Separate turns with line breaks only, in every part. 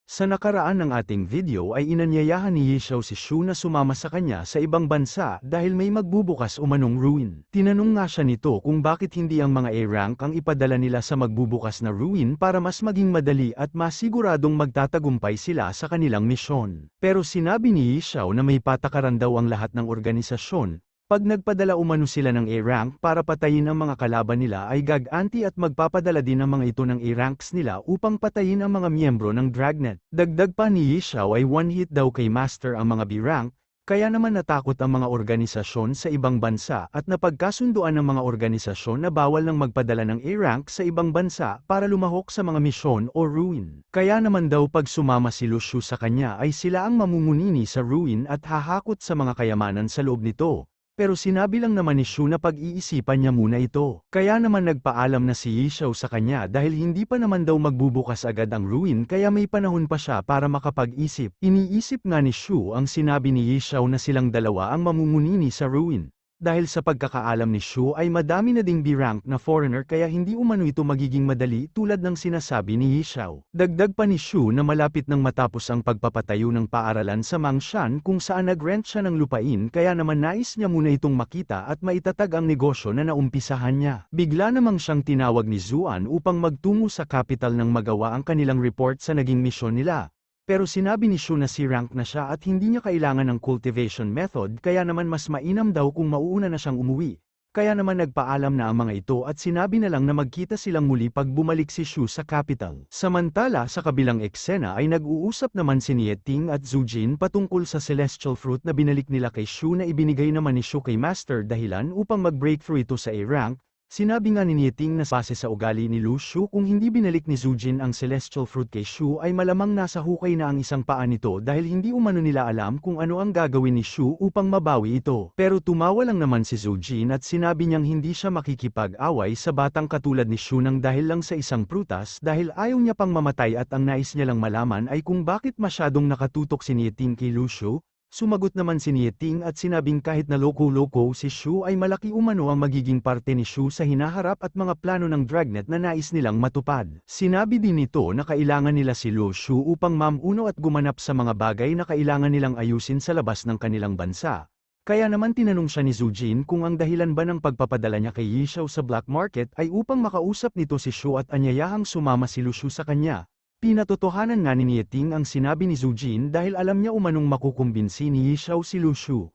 Sa nakaraan ng ating video ay inanyayahan ni Yishao si Shu na sumama sa kanya sa ibang bansa dahil may magbubukas umanong ruin. Tinanong nga siya nito kung bakit hindi ang mga A-rank ang ipadala nila sa magbubukas na ruin para mas maging madali at masiguradong magtatagumpay sila sa kanilang misyon. Pero sinabi ni Yishao na may patakaran daw ang lahat ng organisasyon. Pag nagpadala umano sila ng A-rank para patayin ang mga kalaban nila ay gaganti at magpapadala din ang mga ito ng A-ranks nila upang patayin ang mga miyembro ng Dragnet. Dagdag pa ni Yishao ay one hit daw kay Master ang mga B-rank, kaya naman natakot ang mga organisasyon sa ibang bansa at napagkasunduan ng mga organisasyon na bawal nang magpadala ng A-rank sa ibang bansa para lumahok sa mga misyon o ruin. Kaya naman daw pag sumama si Luciu sa kanya ay sila ang mamumunini sa ruin at hahakot sa mga kayamanan sa loob nito. Pero sinabi lang naman ni Shu na pag-iisipan niya muna ito. Kaya naman nagpaalam na si Yishao sa kanya dahil hindi pa naman daw magbubukas agad ang ruin kaya may panahon pa siya para makapag-isip. Iniisip nga ni Shu ang sinabi ni Yishao na silang dalawa ang mamumunini sa ruin. Dahil sa pagkakaalam ni Shu ay madami na ding B-rank na foreigner kaya hindi umano ito magiging madali tulad ng sinasabi ni Yishao. Dagdag pa ni Shu na malapit nang matapos ang pagpapatayo ng paaralan sa Mangshan kung saan nag-rent siya ng lupain kaya naman nais niya muna itong makita at maitatag ang negosyo na naumpisahan niya. Bigla namang siyang tinawag ni Zuan upang magtungo sa capital nang magawa ang kanilang report sa naging misyon nila. Pero sinabi ni Shu na si rank na siya at hindi niya kailangan ng cultivation method kaya naman mas mainam daw kung mauuna na siyang umuwi. Kaya naman nagpaalam na ang mga ito at sinabi na lang na magkita silang muli pag bumalik si Shu sa capital. Samantala sa kabilang eksena ay nag-uusap naman si Nieting at Zujin patungkol sa celestial fruit na binalik nila kay Shu na ibinigay naman ni Shu kay Master dahilan upang mag-breakthrough ito sa A-rank. Sinabi nga ni Nieting na base sa ugali ni Luciu kung hindi binalik ni Zujin ang celestial fruit kay Shu ay malamang nasa hukay na ang isang paa nito dahil hindi umano nila alam kung ano ang gagawin ni Shu upang mabawi ito. Pero tumawa lang naman si Zujin at sinabi niyang hindi siya makikipag-away sa batang katulad ni Shu nang dahil lang sa isang prutas dahil ayaw niya pang mamatay at ang nais niya lang malaman ay kung bakit masyadong nakatutok si Nieting kay Luciu. Sumagot naman si Nieting at sinabing kahit na loko-loko si Shu ay malaki umano ang magiging parte ni Shu sa hinaharap at mga plano ng Dragnet na nais nilang matupad. Sinabi din nito na kailangan nila si Luciu upang mamuno at gumanap sa mga bagay na kailangan nilang ayusin sa labas ng kanilang bansa. Kaya naman tinanong siya ni Zujin kung ang dahilan ba ng pagpapadala niya kay Yishao sa black market ay upang makausap nito si Shu at anyayahang sumama si Luciu sa kanya. Pinatotohanan nga ni Nieting ang sinabi ni Zujin dahil alam niya umanong makukumbinsi ni Yishao si Luciu.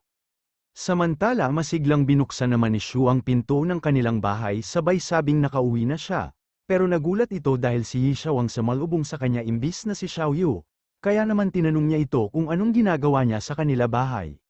Samantala masiglang binuksan naman ni Shu ang pinto ng kanilang bahay sabay sabing nakauwi na siya. Pero nagulat ito dahil si Yishao ang sumalubong sa kanya imbis na si Xiaoyu. Kaya naman tinanong niya ito kung anong ginagawa niya sa kanila bahay.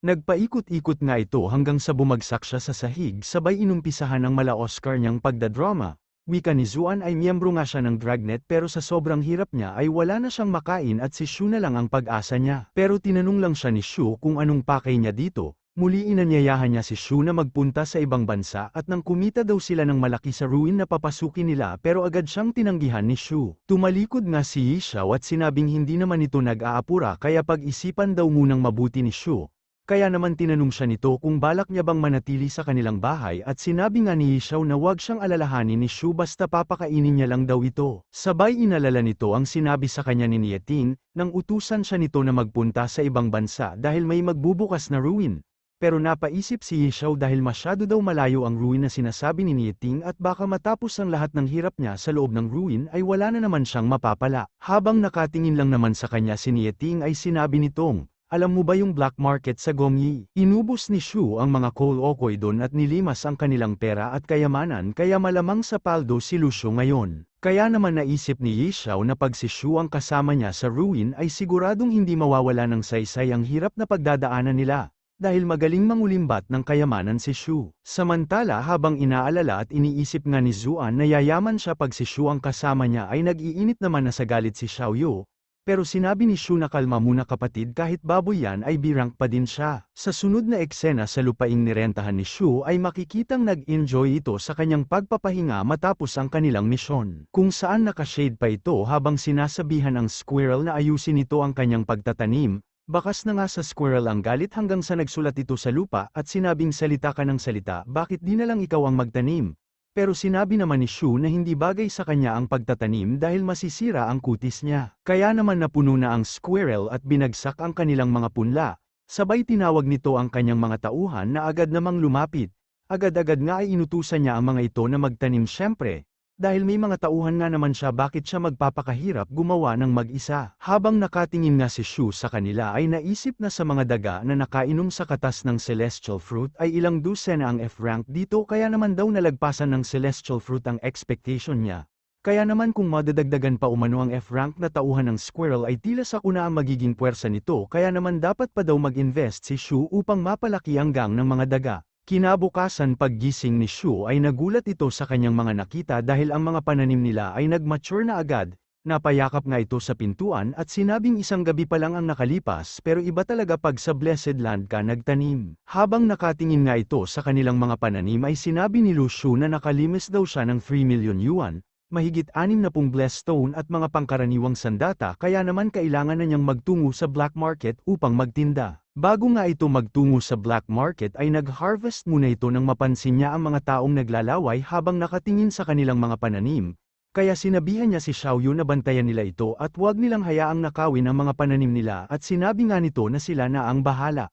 Nagpaikot-ikot nga ito hanggang sa bumagsak siya sa sahig sabay inumpisahan ang mala-Oscar niyang pagdadrama. Wika ni Zuan ay miyembro nga siya ng Dragnet pero sa sobrang hirap niya ay wala na siyang makain at si Shu na lang ang pag-asa niya. Pero tinanong lang siya ni Shu kung anong pakay niya dito. Muli inanyayahan niya si Shu na magpunta sa ibang bansa at nang kumita daw sila ng malaki sa ruin na papasukin nila pero agad siyang tinanggihan ni Shu. Tumalikod nga si Yishao at sinabing hindi naman ito nag-aapura kaya pag-isipan daw munang mabuti ni Shu. Kaya naman tinanong siya nito kung balak niya bang manatili sa kanilang bahay at sinabi nga ni Yishao na wag siyang alalahanin ni Shu basta papakainin niya lang daw ito. Sabay inalala nito ang sinabi sa kanya ni Nieting, nang utusan siya nito na magpunta sa ibang bansa dahil may magbubukas na ruin. Pero napaisip si Yishao dahil masyado daw malayo ang ruin na sinasabi ni Nieting at baka matapos ang lahat ng hirap niya sa loob ng ruin ay wala na naman siyang mapapala. Habang nakatingin lang naman sa kanya si Nieting ay sinabi nitong, alam mo ba yung black market sa Gongyi? Inubos ni Shu ang mga coal okoy doon at nilimas ang kanilang pera at kayamanan kaya malamang sa paldo si Luciu ngayon. Kaya naman naisip ni Yishao na pag si Shu ang kasama niya sa ruin ay siguradong hindi mawawala ng saysay ang hirap na pagdadaanan nila. Dahil magaling mangulimbat ng kayamanan si Shu. Samantala habang inaalala at iniisip nga ni Zuan na yayaman siya pag si Shu ang kasama niya ay nag-iinit naman na sa galit si Xiaoyu. Pero sinabi ni Shu na kalma muna kapatid kahit baboy yan ay B-rank pa din siya. Sa sunod na eksena sa lupaing nirentahan ni Shu ay makikitang nag-enjoy ito sa kanyang pagpapahinga matapos ang kanilang misyon. Kung saan nakashade pa ito habang sinasabihan ang squirrel na ayusin ito ang kanyang pagtatanim. Bakas na nga sa squirrel ang galit hanggang sa nagsulat ito sa lupa at sinabing salita ka ng salita bakit di na lang ikaw ang magtanim. Pero sinabi naman ni Shu na hindi bagay sa kanya ang pagtatanim dahil masisira ang kutis niya. Kaya naman napuno na ang squirrel at binagsak ang kanilang mga punla. Sabay tinawag nito ang kanyang mga tauhan na agad namang lumapit. Agad-agad nga ay inutusan niya ang mga ito na magtanim syempre. Dahil may mga tauhan nga naman siya, bakit siya magpapakahirap gumawa ng mag-isa. Habang nakatingin nga si Shu sa kanila ay naisip na sa mga daga na nakainom sa katas ng celestial fruit ay ilang dosena ang F-rank dito, kaya naman daw nalagpasan ng celestial fruit ang expectation niya. Kaya naman kung madadagdagan pa umano ang F-rank na tauhan ng squirrel ay tila sa kuna ang magiging puwersa nito, kaya naman dapat pa daw mag-invest si Shu upang mapalaki ang gang ng mga daga. Kinabukasan paggising ni Shu ay nagulat ito sa kanyang mga nakita dahil ang mga pananim nila ay nag-mature na agad. Napayakap nga ito sa pintuan at sinabing isang gabi pa lang ang nakalipas, pero iba talaga pag sa Blessed Land ka nagtanim. Habang nakatingin nga ito sa kanilang mga pananim ay sinabi ni Lu Shu na nakalimis daw siya ng 3 million yuan, mahigit 60 blessed stone at mga pangkaraniwang sandata, kaya naman kailangan na niyang magtungo sa black market upang magtinda. Bago nga ito magtungo sa black market ay nag-harvest muna ito nang mapansin niya ang mga taong naglalaway habang nakatingin sa kanilang mga pananim, kaya sinabihan niya si Xiaoyu na bantayan nila ito at huwag nilang hayaang nakawin ang mga pananim nila, at sinabi nga nito na sila na ang bahala.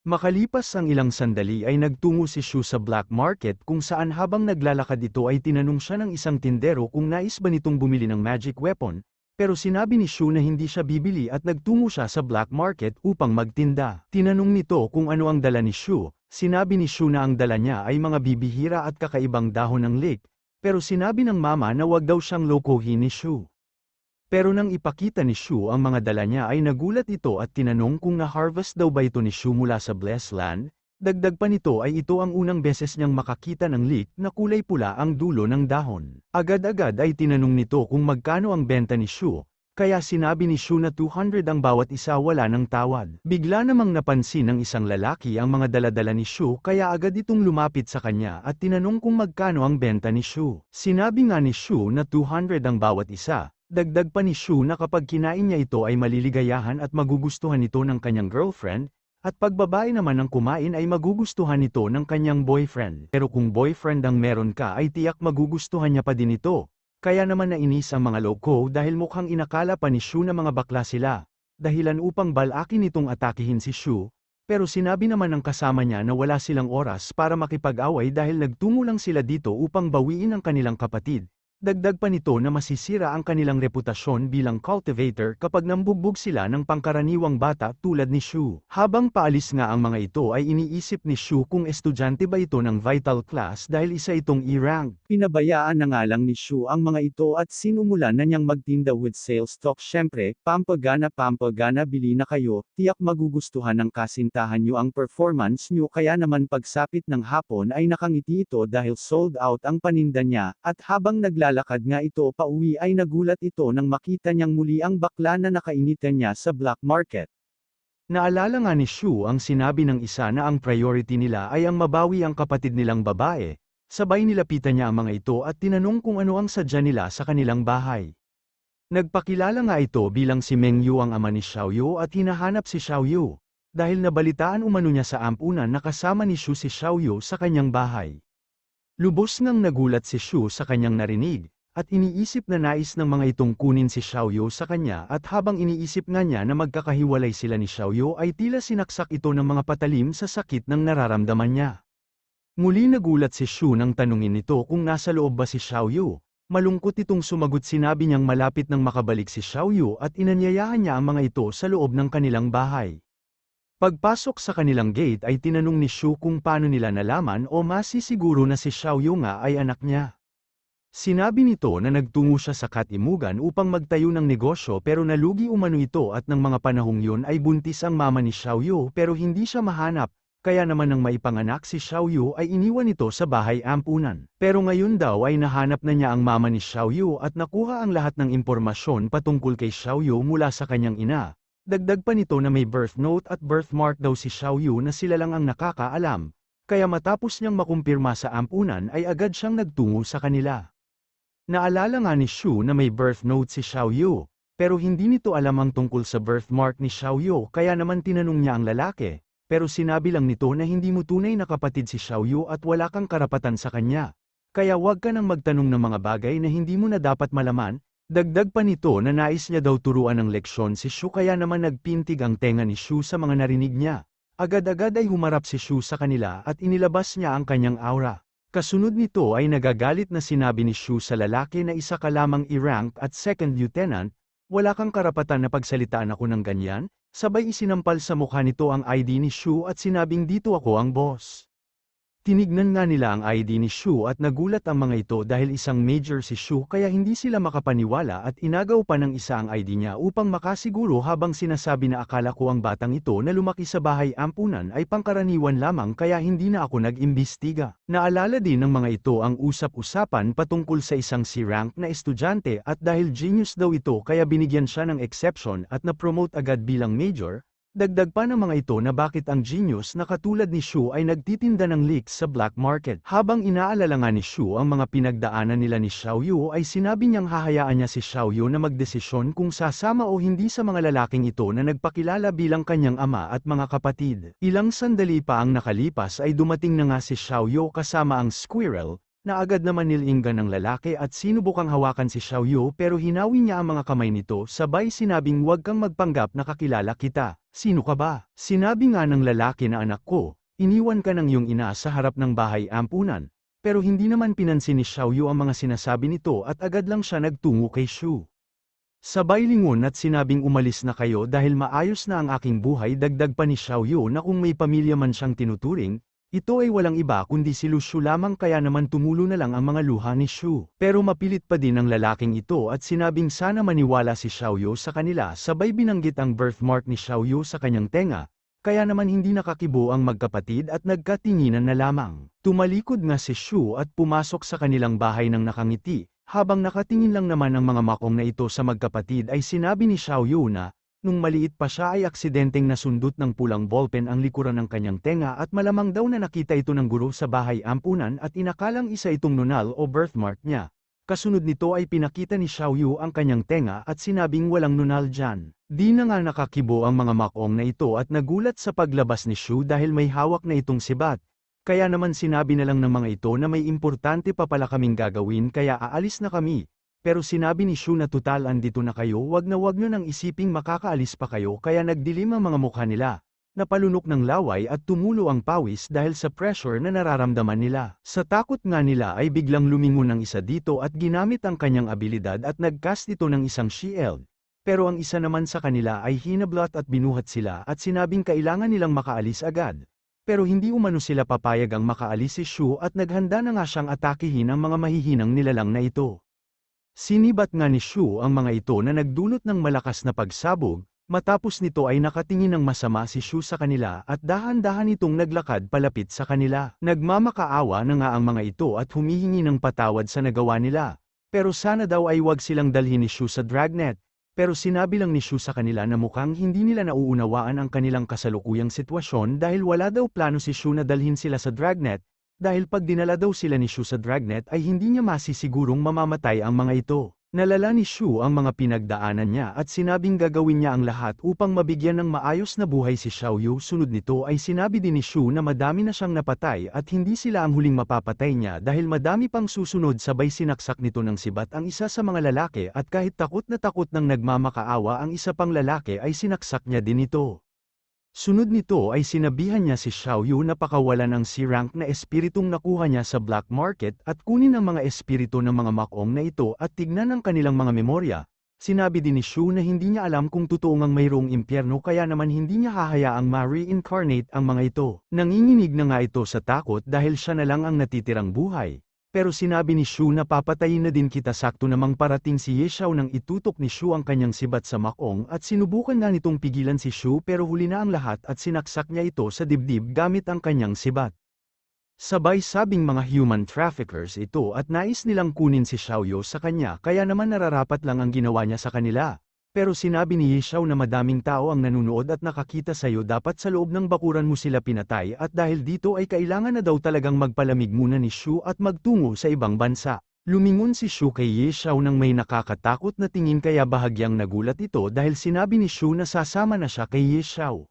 Makalipas ang ilang sandali ay nagtungo si Shu sa black market kung saan habang naglalakad ito ay tinanong siya ng isang tindero kung nais ba nitong bumili ng magic weapon. Pero sinabi ni Shu na hindi siya bibili at nagtungo siya sa black market upang magtinda. Tinanong nito kung ano ang dala ni Shu. Sinabi ni Shu na ang dala niya ay mga bibihira at kakaibang dahon ng lake, pero sinabi ng mama na wag daw siyang lokohin ni Shu. Pero nang ipakita ni Shu ang mga dala niya ay nagulat ito at tinanong kung na-harvest daw ba ito ni Shu mula sa Blessed Land. Dagdag pa nito ay ito ang unang beses niyang makakita ng leek na kulay pula ang dulo ng dahon. Agad-agad ay tinanong nito kung magkano ang benta ni Shu, kaya sinabi ni Shu na 200 ang bawat isa, wala ng tawad. Bigla namang napansin ng isang lalaki ang mga daladala ni Shu, kaya agad itong lumapit sa kanya at tinanong kung magkano ang benta ni Shu. Sinabi nga ni Shu na 200 ang bawat isa. Dagdag pa ni Shu na kapag kinain niya ito ay maliligayahan at magugustuhan ito ng kanyang girlfriend, at pag babae naman ang kumain ay magugustuhan ito ng kanyang boyfriend. Pero kung boyfriend ang meron ka ay tiyak magugustuhan niya pa din ito. Kaya naman nainis ang mga loko dahil mukhang inakala pa ni Shu na mga bakla sila, dahilan upang balakin itong atakihin si Shu. Pero sinabi naman ng kasama niya na wala silang oras para makipag-away dahil nagtungo lang sila dito upang bawiin ang kanilang kapatid. Dagdag pa nito na masisira ang kanilang reputasyon bilang cultivator kapag nambugbog sila ng pangkaraniwang bata tulad ni Shu. Habang paalis nga ang mga ito ay iniisip ni Shu kung estudyante ba ito ng vital class dahil isa itong E-rank. Pinabayaan na nga lang ni Shu ang mga ito at sinumulan na niyang magtinda with sales talk. Syempre, pampagana bili na kayo, tiyak magugustuhan ng kasintahan niyo ang performance niyo. Kaya naman pagsapit ng hapon ay nakangiti ito dahil sold out ang paninda niya, at habang naglalakad nga ito pauwi ay nagulat ito nang makita niyang muli ang bakla na nakainitan niya sa black market. Naalala nga ni Shu ang sinabi ng isa na ang priority nila ay ang mabawi ang kapatid nilang babae. Sabay nilapitan niya ang mga ito at tinanong kung ano ang sadya nila sa kanilang bahay. Nagpakilala nga ito bilang si Meng Yu, ang ama ni Xiaoyu, at hinahanap si Xiaoyu dahil nabalitaan umano niya sa ampunan na kasama ni Shu si Xiaoyu sa kanyang bahay. Lubos ngang nagulat si Shu sa kanyang narinig, at iniisip na nais ng mga itong kunin si Xiaoyu sa kanya, at habang iniisip nga niya na magkakahiwalay sila ni Xiaoyu ay tila sinaksak ito ng mga patalim sa sakit ng nararamdaman niya. Muli nagulat si Shu nang tanungin nito kung nasa loob ba si Xiaoyu. Malungkot itong sumagot, sinabi niyang malapit nang makabalik si Xiaoyu at inanyayahan niya ang mga ito sa loob ng kanilang bahay. Pagpasok sa kanilang gate ay tinanong ni Shu kung paano nila nalaman o masisiguro na si Xiaoyu nga ay anak niya. Sinabi nito na nagtungo siya sa Katimugan upang magtayo ng negosyo pero nalugi umano ito, at ng mga panahong yun ay buntis ang mama ni Xiaoyu pero hindi siya mahanap. Kaya naman nang maipanganak si Xiaoyu ay iniwan ito sa bahay ampunan. Pero ngayon daw ay nahanap na niya ang mama ni Xiaoyu at nakuha ang lahat ng impormasyon patungkol kay Xiaoyu mula sa kanyang ina. Dagdag pa nito na may birth note at birthmark daw si Xiaoyu na sila lang ang nakakaalam. Kaya matapos niyang makumpirma sa ampunan ay agad siyang nagtungo sa kanila. Naalala nga ni Shu na may birth note si Xiaoyu, pero hindi nito alam ang tungkol sa birthmark ni Xiaoyu, kaya naman tinanong niya ang lalaki. Pero sinabi lang nito na hindi mo tunay na kapatid si Xiaoyu at wala kang karapatan sa kanya. Kaya huwag ka nang magtanong ng mga bagay na hindi mo na dapat malaman. Dagdag pa nito na nais niya daw turuan ng leksyon si Shu kaya naman nagpintig ang tenga ni Shu sa mga narinig niya. Agad-agad ay humarap si Shu sa kanila at inilabas niya ang kanyang aura. Kasunod nito ay nagagalit na sinabi ni Shu sa lalaki na isa ka lamang i-rank at second lieutenant, wala kang karapatan na pagsalitaan ako ng ganyan, sabay isinampal sa mukha nito ang ID ni Shu at sinabing dito ako ang boss. Tinignan nga nila ang ID ni Shu at nagulat ang mga ito dahil isang major si Shu kaya hindi sila makapaniwala at inagaw pa ng isa ang ID niya upang makasiguro habang sinasabi na akala ko ang batang ito na lumaki sa bahay ampunan ay pangkaraniwan lamang kaya hindi na ako nag-imbestiga. Naalala din ng mga ito ang usap-usapan patungkol sa isang C-rank na estudyante at dahil genius daw ito kaya binigyan siya ng exception at na-promote agad bilang major. Dagdag pa ng mga ito na bakit ang genius na katulad ni Shu ay nagtitinda ng leaks sa black market. Habang inaalala nga ni Shu ang mga pinagdaanan nila ni Xiaoyu ay sinabi niyang hahayaan niya si Xiaoyu na magdesisyon kung sasama o hindi sa mga lalaking ito na nagpakilala bilang kanyang ama at mga kapatid. Ilang sandali pa ang nakalipas ay dumating na nga si Xiaoyu kasama ang squirrel, na agad naman nilinggan ng lalaki at sinubukang hawakan si Xiaoyu pero hinawi niya ang mga kamay nito sabay sinabing huwag kang magpanggap na kakilala kita. Sino ka ba? Sinabi nga ng lalaki na anak ko, iniwan ka ng iyong ina sa harap ng bahay ampunan. Pero hindi naman pinansin ni Xiaoyu ang mga sinasabi nito at agad lang siya nagtungo kay Shu. Sabay lingon at sinabing umalis na kayo dahil maayos na ang aking buhay. Dagdag pa ni Xiaoyu na kung may pamilya man siyang tinuturing, ito ay walang iba kundi si Shu lamang kaya naman tumulo na lang ang mga luha ni Shu. Pero mapilit pa din ang lalaking ito at sinabing sana maniwala si Xiaoyu sa kanila sabay binanggit ang birthmark ni Xiaoyu sa kanyang tenga, kaya naman hindi nakakibo ang magkapatid at nagkatinginan na lamang. Tumalikod nga si Shu at pumasok sa kanilang bahay ng nakangiti, habang nakatingin lang naman ang mga makong na ito sa magkapatid ay sinabi ni Xiaoyu na, nung maliit pa siya ay aksidenteng nasundot ng pulang ballpen ang likuran ng kanyang tenga at malamang daw na nakita ito ng guro sa bahay ampunan at inakalang isa itong nunal o birthmark niya. Kasunod nito ay pinakita ni Xiaoyu ang kanyang tenga at sinabing walang nunal dyan. Di na nga nakakibo ang mga makong na ito at nagulat sa paglabas ni Shu dahil may hawak na itong sibat. Kaya naman sinabi na lang ng mga ito na may importante pa pala kaming gagawin kaya aalis na kami. Pero sinabi ni Shu na tutal andito na kayo wag nyo nang isiping makakaalis pa kayo kaya nagdilim ang mga mukha nila. Napalunok ng laway at tumulo ang pawis dahil sa pressure na nararamdaman nila. Sa takot nga nila ay biglang lumingon ang isa dito at ginamit ang kanyang abilidad at nagcast ito ng isang shield. Pero ang isa naman sa kanila ay hinablot at binuhat sila at sinabing kailangan nilang makaalis agad. Pero hindi umano sila papayag ang makaalis si Shu at naghanda na nga siyang atakihin ang mga mahihinang nilalang na ito. Sinibat nga ni Shu ang mga ito na nagdulot ng malakas na pagsabog, matapos nito ay nakatingin ng masama si Shu sa kanila at dahan-dahan itong naglakad palapit sa kanila. Nagmamakaawa na nga ang mga ito at humihingi ng patawad sa nagawa nila. Pero sana daw ay wag silang dalhin ni Shu sa dragnet. Pero sinabi lang ni Shu sa kanila na mukhang hindi nila nauunawaan ang kanilang kasalukuyang sitwasyon dahil wala daw plano si Shu na dalhin sila sa dragnet. Dahil pag dinala daw sila ni Shu sa dragnet ay hindi niya masisigurong mamamatay ang mga ito. Nalala ni Shu ang mga pinagdaanan niya at sinabing gagawin niya ang lahat upang mabigyan ng maayos na buhay si Xiaoyu. Sunod nito ay sinabi din ni Shu na madami na siyang napatay at hindi sila ang huling mapapatay niya dahil madami pang susunod. Sabay sinaksak nito ng sibat ang isa sa mga lalaki at kahit takot na takot ng nagmamakaawa ang isa pang lalaki ay sinaksak niya din ito. Sunod nito ay sinabihan niya si Xiaoyu na pakawalan ang C-rank na espiritong nakuha niya sa black market at kunin ang mga espiritu ng mga makong na ito at tignan ang kanilang mga memorya. Sinabi din ni Shu na hindi niya alam kung totoo ngang mayroong impyerno kaya naman hindi niya hahayaang ma-reincarnate ang mga ito. Nanginginig na nga ito sa takot dahil siya na lang ang natitirang buhay. Pero sinabi ni Shu na papatayin na din kita. Sakto namang parating si Ye Xiao nang itutok ni Shu ang kanyang sibat sa makong at sinubukan nga nitong pigilan si Shu pero huli na ang lahat at sinaksak niya ito sa dibdib gamit ang kanyang sibat. Sabay sabing mga human traffickers ito at nais nilang kunin si Xiaoyu sa kanya kaya naman nararapat lang ang ginawa niya sa kanila. Pero sinabi ni Ye Xiao na madaming tao ang nanunood at nakakita sa iyo dapat sa loob ng bakuran mo sila pinatay at dahil dito ay kailangan na daw talagang magpalamig muna ni Shu at magtungo sa ibang bansa. Lumingon si Shu kay Ye Xiao nang may nakakatakot na tingin kaya bahagyang nagulat ito dahil sinabi ni Shu na sasama na siya kay Ye Xiao.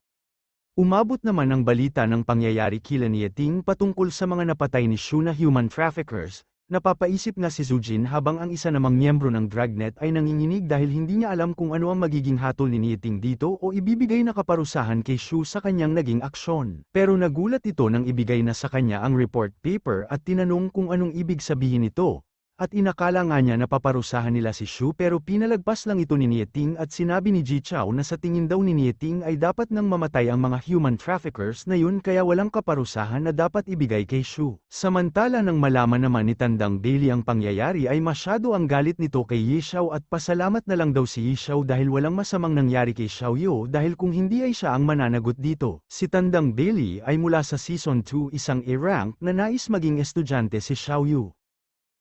Umabot naman ang balita ng pangyayari kila ni Yeting patungkol sa mga napatay ni Shu na human traffickers. Napapaisip nga si Sujin habang ang isa namang miyembro ng Dragnet ay nanginginig dahil hindi niya alam kung ano ang magiging hatol ni Nieting dito o ibibigay na kaparusahan kay Shu sa kanyang naging aksyon. Pero nagulat ito nang ibigay na sa kanya ang report paper at tinanong kung anong ibig sabihin nito. At inakala nga niya na paparusahan nila si Shu pero pinalagpas lang ito ni Nieting at sinabi ni Ji Chao na sa tingin daw ni Nieting ay dapat nang mamatay ang mga human traffickers na yun kaya walang kaparusahan na dapat ibigay kay Shu. Samantala nang malaman naman ni Tandang Bailey ang pangyayari ay masyado ang galit nito kay Yi Xiao at pasalamat na lang daw si Yi Xiao dahil walang masamang nangyari kay Xiao Yu dahil kung hindi ay siya ang mananagot dito. Si Tandang Bailey ay mula sa Season 2 isang A-rank na nais maging estudyante si Xiao Yu.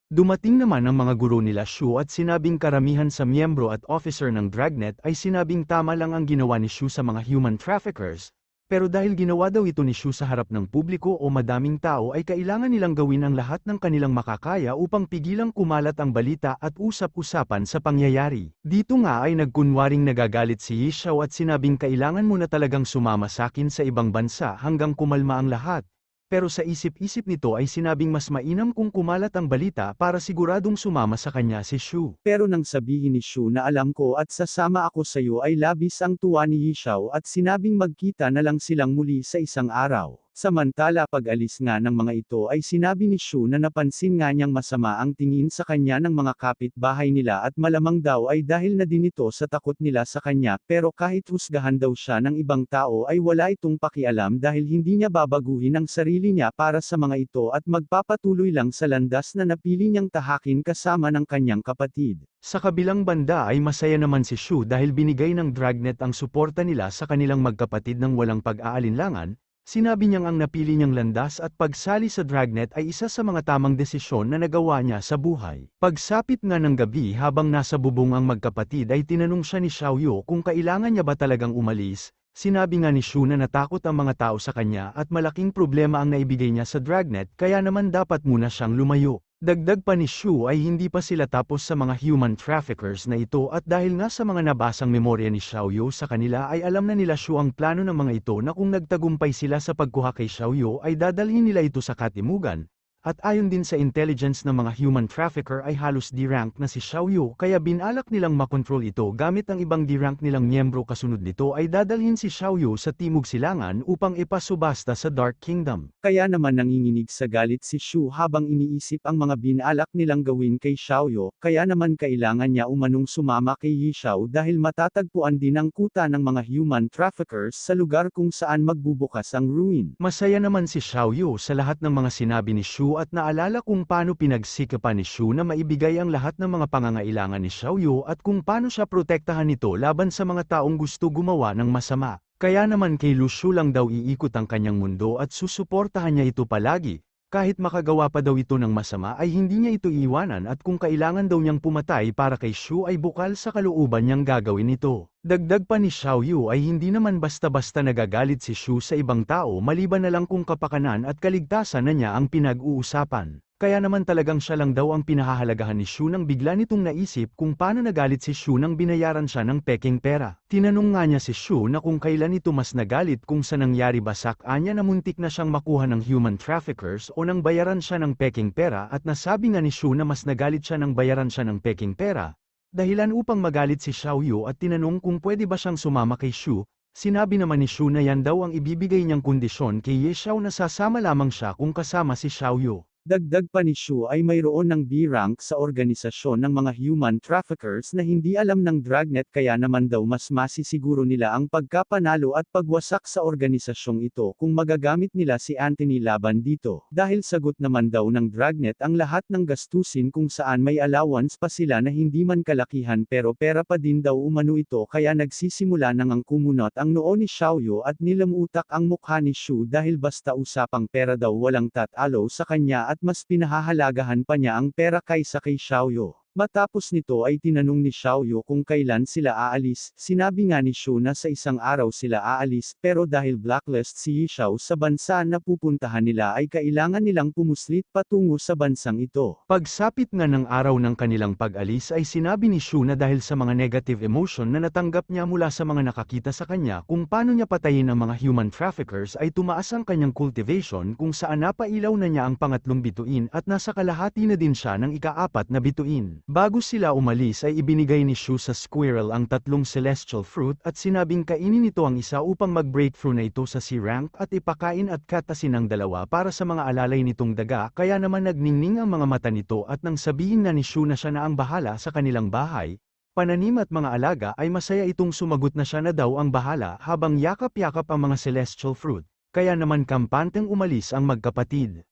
Dumating naman ang mga guro nila Shu at sinabing karamihan sa miyembro at officer ng Dragnet ay sinabing tama lang ang ginawa ni Shu sa mga human traffickers, pero dahil ginawa daw ito ni Shu sa harap ng publiko o madaming tao ay kailangan nilang gawin ang lahat ng kanilang makakaya upang pigilang kumalat ang balita at usap-usapan sa pangyayari. Dito nga ay nagkunwaring nagagalit si Yi Xiao at sinabing kailangan mo na talagang sumama sa akin sa ibang bansa hanggang kumalma ang lahat. Pero sa isip-isip nito ay sinabing mas mainam kung kumalat ang balita para siguradong sumama sa kanya si Shu.
Pero nang sabihin ni Shu na alam ko at sasama ako sa iyo ay labis ang tuwa ni Yi Xiao at sinabing magkita na lang silang muli sa isang araw. Samantala pag-alis nga ng mga ito ay sinabi ni Shu na napansin nga niyang masama ang tingin sa kanya ng mga kapitbahay nila at malamang daw ay dahil na din ito sa takot nila sa kanya pero kahit husgahan daw siya ng ibang tao ay wala itong pakialam dahil hindi niya babaguhin ang sarili niya para sa mga ito at magpapatuloy lang sa landas na napili niyang tahakin kasama ng kanyang kapatid.
Sa kabilang banda ay masaya naman si Shu dahil binigay ng Dragnet ang suporta nila sa kanilang magkapatid ng walang pag-aalinlangan. Sinabi niyang ang napili niyang landas at pagsali sa Dragnet ay isa sa mga tamang desisyon na nagawa niya sa buhay. Pagsapit nga ng gabi habang nasa bubong ang magkapatid ay tinanong siya ni Xiao Yu kung kailangan niya ba talagang umalis. Sinabi nga ni Shu na natakot ang mga tao sa kanya at malaking problema ang naibigay niya sa Dragnet kaya naman dapat muna siyang lumayo. Dagdag pa ni Shu ay hindi pa sila tapos sa mga human traffickers na ito at dahil nga sa mga nabasang memorya ni Xiao Yu sa kanila ay alam na nila Shu ang plano ng mga ito na kung nagtagumpay sila sa pagkuha kay Xiao Yu ay dadalhin nila ito sa katimugan. At ayon din sa intelligence ng mga human trafficker ay halos D-rank na si Xiao Yu kaya binalak nilang makontrol ito gamit ang ibang D-rank nilang miyembro kasunod nito ay dadalhin si Xiao Yu sa Timog Silangan upang ipasubasta sa Dark Kingdom.
Kaya naman nanginginig sa galit si Shu habang iniisip ang mga binalak nilang gawin kay Xiao Yu, kaya naman kailangan niya umanong sumama kay Yi Xiao dahil matatagpuan din ang kuta ng mga human traffickers sa lugar kung saan magbubukas ang ruin.
Masaya naman si Xiao Yu sa lahat ng mga sinabi ni Shu at naalala kung paano pinagsikapan ni Shu na maibigay ang lahat ng mga pangangailangan ni Xiao Yu at kung paano siya protektahan nito laban sa mga taong gusto gumawa ng masama. Kaya naman kay Lu Shu lang daw iikot ang kanyang mundo at susuportahan niya ito palagi. Kahit makagawa pa daw ito ng masama ay hindi niya ito iiwanan at kung kailangan daw niyang pumatay para kay Shu ay bukal sa kalooban niyang gagawin ito. Dagdag pa ni Xiao Yu ay hindi naman basta-basta nagagalit si Shu sa ibang tao maliban na lang kung kapakanan at kaligtasan na niya ang pinag-uusapan. Kaya naman talagang siya lang daw ang pinahahalagahan ni Shu nang bigla nitong naisip kung paano nagalit si Shu nang binayaran siya ng peking pera. Tinanong nga niya si Shu na kung kailan ito mas nagalit kung sa nangyari ba anya na muntik na siyang makuha ng human traffickers o nang bayaran siya ng peking pera at nasabi nga ni Shu na mas nagalit siya nang bayaran siya ng peking pera. Dahilan upang magalit si Xiao Yu at tinanong kung pwede ba siyang sumama kay Shu, sinabi naman ni Shu na yan daw ang ibibigay niyang kondisyon kay Ye Xiao na sasama lamang siya kung kasama si Xiao Yu.
Dagdag pa ni Shu ay mayroon ng B-rank sa organisasyon ng mga human traffickers na hindi alam ng Dragnet kaya naman daw mas masisiguro nila ang pagkapanalo at pagwasak sa organisasyong ito kung magagamit nila si Anthony laban dito. Dahil sagot naman daw ng Dragnet ang lahat ng gastusin kung saan may allowance pa sila na hindi man kalakihan pero pera pa din daw umano ito kaya nagsisimula nang ang kumunot ang noo ni Xiao Yu at nilamutak ang mukha ni Shu dahil basta usapang pera daw walang tatalo sa kanya at mas pinahahalagahan pa niya ang pera kaysa kay Xiao Yu. Matapos nito ay tinanong ni Xiaoyu kung kailan sila aalis, sinabi nga ni Shu na sa isang araw sila aalis, pero dahil blacklist si Yixiao sa bansa na pupuntahan nila ay kailangan nilang pumuslit patungo sa bansang ito.
Pagsapit nga ng araw ng kanilang pag-alis ay sinabi ni Shu na dahil sa mga negative emotion na natanggap niya mula sa mga nakakita sa kanya kung paano niya patayin ang mga human traffickers ay tumaas ang kanyang cultivation kung saan napailaw na niya ang pangatlong bituin at nasa kalahati na din siya ng ikaapat na bituin. Bago sila umalis ay ibinigay ni Shu sa squirrel ang 3 celestial fruit at sinabing kainin nito ang isa upang mag-breakthrough na ito sa C-rank at ipakain at katasin ang 2 para sa mga alalay nitong daga kaya naman nagningning ang mga mata nito at nang sabihin na ni Shu na siya na ang bahala sa kanilang bahay, pananim at mga alaga ay masaya itong sumagot na siya na daw ang bahala habang yakap-yakap ang mga celestial fruit, kaya naman kampanteng umalis ang magkapatid.